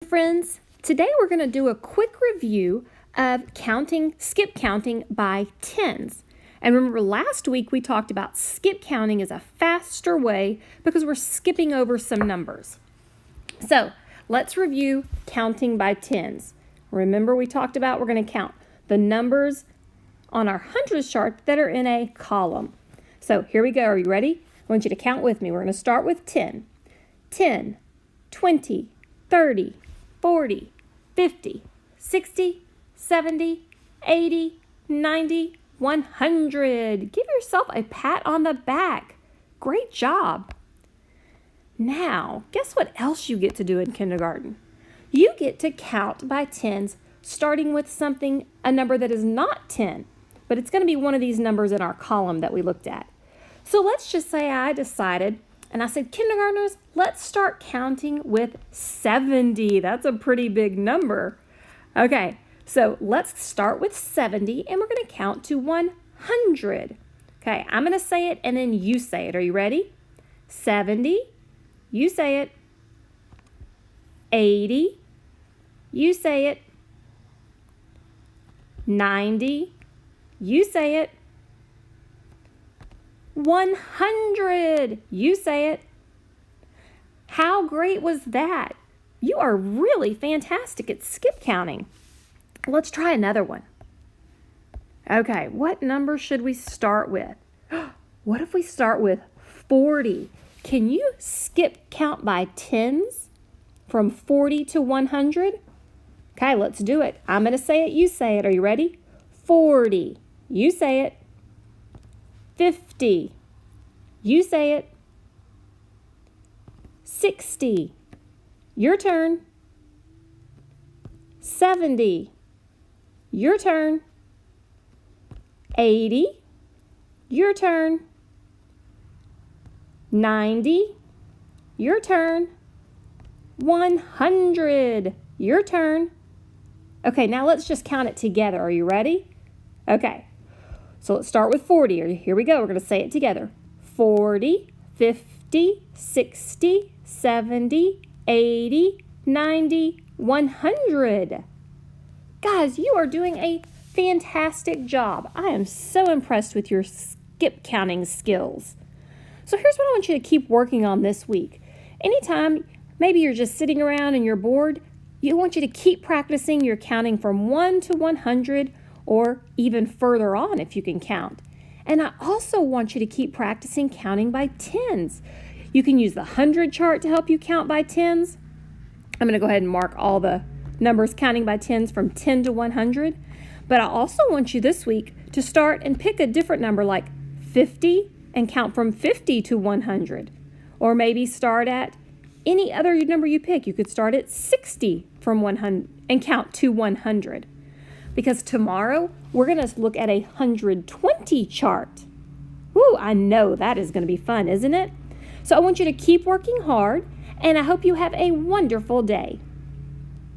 Friends, today we're going to do a quick review of skip counting by tens. And remember, last week we talked about skip counting as a faster way because we're skipping over some numbers. So let's review counting by tens. Remember, we talked about we're going to count the numbers on our hundreds chart that are in a column. So here we go. Are you ready? I want you to count with me. We're going to start with 10. 10, 20, 30, 40, 50, 60, 70, 80, 90, 100. Give yourself a pat on the back. Great job. Now, guess what else you get to do in kindergarten? You get to count by tens, starting with a number that is not 10, but it's going to be one of these numbers in our column that we looked at. So let's just say I decided, and I said, kindergartners, let's start counting with 70. That's a pretty big number. Okay, so let's start with 70, and we're going to count to 100. Okay, I'm going to say it, and then you say it. Are you ready? 70, you say it. 80, you say it. 90, you say it. 100, you say it. How great was that? You are really fantastic at skip counting. Let's try another one. Okay, what number should we start with? What if we start with 40? Can you skip count by tens from 40 to 100? Okay, let's do it. I'm going to say it, you say it. Are you ready? 40, you say it. 50, you say it. 60, your turn. 70, your turn. 80, your turn. 90, your turn. 100, your turn. Okay, now let's just count it together. Are you ready? Okay. So let's start with 40. Here we go. We're going to say it together. 40, 50, 60, 70, 80, 90, 100. Guys, you are doing a fantastic job. I am so impressed with your skip counting skills. So here's what I want you to keep working on this week. Anytime maybe you're just sitting around and you're bored, I want you to keep practicing your counting from 1 to 100 or even further on if you can count. And I also want you to keep practicing counting by tens. You can use the 100 chart to help you count by tens. I'm going to go ahead and mark all the numbers counting by tens from 10 to 100. But I also want you this week to start and pick a different number like 50 and count from 50 to 100. Or maybe start at any other number you pick. You could start at 60 from 100 and count to 100. Because tomorrow we're going to look at a 120 chart. Woo, I know that is going to be fun, isn't it? So I want you to keep working hard, and I hope you have a wonderful day.